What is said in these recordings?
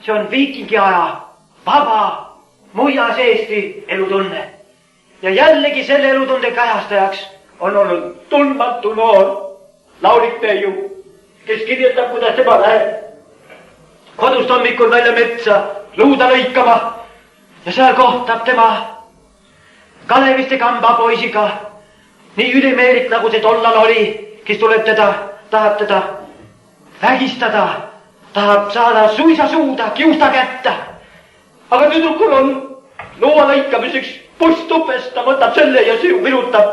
see on viikingi aja vaba muias Eesti elutunne. Ja jällegi selle elutunde kajastajaks on olnud tundmatu noor Laurik Peiu, kes kirjutab, kuidas tema läheb kodust hommikul välja metsa luuda lõikama ja seal kohtab tema Kaleviste kamba poisiga nii ülimeelik, nagu see tollal oli, kes tuleb tahab teda vägistada, tahab saada suisa suuda, kiusta kätte. Aga tüdrukul on luua lõikamiseks buss tupes, ta võtab selle ja virutab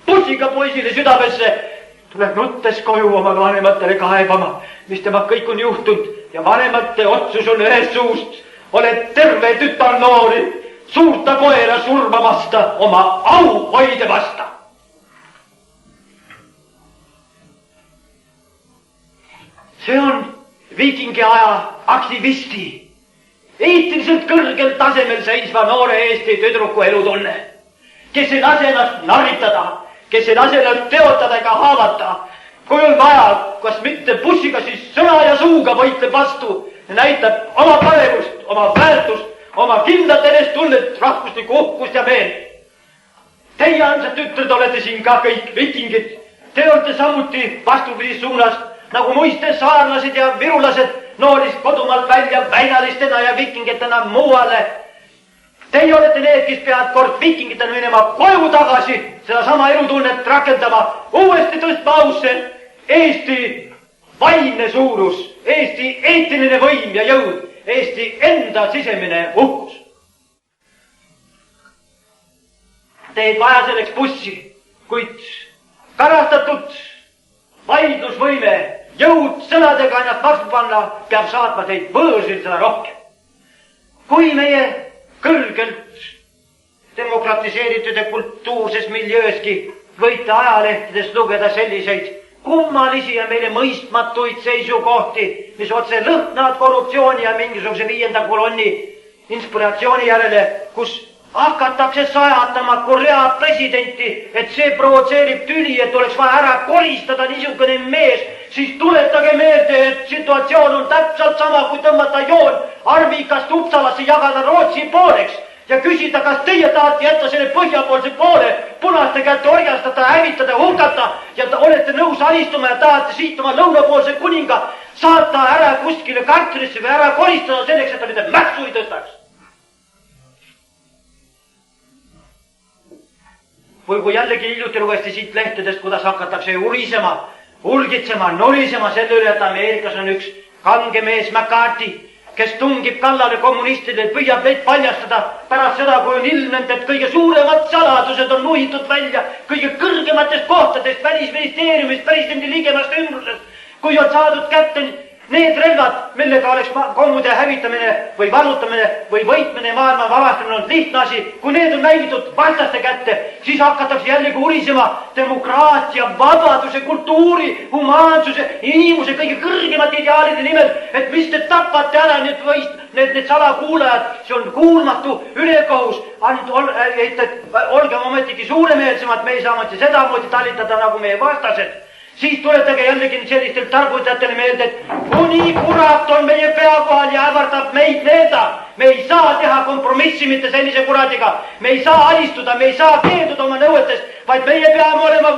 bussiga poisile südamesse. Tuleb nuttes koju oma vanematele kaebama, mis tema kõik on juhtunud ja vanemate otsus on ühest suust. Oled terve tütar noori, suurta koera surmamasta oma au hoide vasta. See on viikingi aja aktivisti, eetiliselt kõrgel tasemel seisva noore Eesti tüdruku elutunne, kes ei lase ennast narritada, kes ei lase ennast teotada ega haavata. Kui on vaja, kas mitte bussiga, siis sõna ja suuga võitleb vastu ja näitab oma paremust, oma väärtust, oma kindlat enestunnet, rahvuslikku uhkust ja meelt. Teie, armsad tütred, olete siin ka kõik vikingid. Te olete samuti vastupidis suunas, nagu muiste saarlased ja virulased noorist kodumaalt välja väinalistena ja vikingitena muuale. Teie olete need, kes peavad kord vikingitena minema koju tagasi, seda sama elutunnet rakendama, uuesti tõstma ausse Eesti vaimne suurus, Eesti eetiline võim ja jõud, Eesti enda sisemine uhkus. Te ei vaja selleks bussi, kuid karastatud vaidlusvõime, jõud sõnadega ennast vastu panna, peab saatma teid võõrsil seda rohkem. Kui meie kõrgelt demokratiseeritud ja kultuurses miljööski võite ajalehtedest lugeda selliseid kummalisi ja meile mõistmatuid seisukohti, mis otse lõhnavad korruptsiooni ja mingisuguse 5. kolonni inspiratsiooni järele, kus hakatakse sajatama Korea presidenti, et see provotseerib tüli, et oleks vaja ära koristada niisugune mees, siis tuletage meelde, et situatsioon on täpselt sama, kui tõmmata joon Arvikast Uppsalasse, jagada Rootsi pooleks ja küsida, kas teie tahate jätta selle põhjapoolse poole punaste kätte orjastada, hävitada, hukata ja olete nõus alistuma ja tahate siit oma lõunapoolse kuninga saata ära kuskile kantrisse või ära koristada selleks, et ta mitte mäksu ei tõstaks. Või kui jällegi hiljuti lugesti siit lehtedest, kuidas hakatakse urisema, ulgitsema, nurisema selle üle, et Ameerikas on üks kange mees McCarthy, kes tungib kallale kommunistidele, püüab neid paljastada pärast seda, kui on ilmnenud, et kõige suuremad saladused on nuhitud välja kõige kõrgematest kohtadest, välisministeeriumist, presidendi ligemast ümbrusest, kui on saadud kätte need relvad, millega oleks kommude hävitamine või vallutamine või võitmine, maailma vabastamine on lihtne asi. Kui need on mängitud vastaste kätte, siis hakatakse jällegi urisema demokraatia, vabaduse, kultuuri, humaansuse, inimuse kõige kõrgemate ideaalide nimel, et mis te tapate ära need salakuulajad, see on kuulmatu ülekohus. Olgem ometigi suuremeelsemad, me ei saa mõtti sedamoodi talitada nagu meie vastased. Siis tuletage jällegi sellistelt targutajatele meelde, et kuni kurat on meie pea kohal ja ävardab meid needa. Me ei saa teha kompromissi mitte sellise kuradiga. Me ei saa alistuda, me ei saa keelduda oma nõuetest, vaid meie peame olema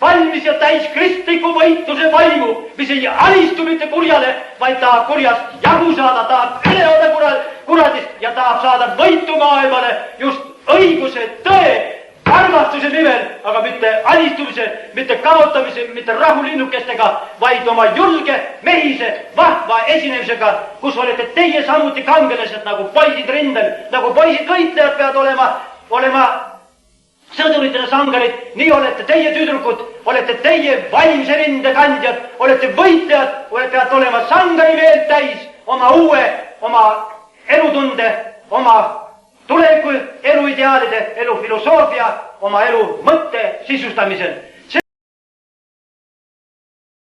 valmis ja täis kristliku võitluse vaimu, mis ei alistu mitte kurjale, vaid tahab kurjast jagu saada, tahab üle olla kuradist ja tahab saada võitu maailmale just õiguse, tõe, armastuse nimel, aga mitte alistumise, mitte kaotamise, mitte rahulinnukestega, vaid oma julge, mehise, vahva esinemisega, kus olete teie samuti kangelased nagu poisid rindel, nagu poisid võitlejad peavad olema sõduritena sangarid, nii olete teie tüdrukud, olete teie vaimse rinde kandjad, olete võitlejad, peavad olema sangari meelt täis oma uue, oma elutunde, oma tuleviku eluideaalide, elufilosoofia, oma elu mõtte sisustamisel.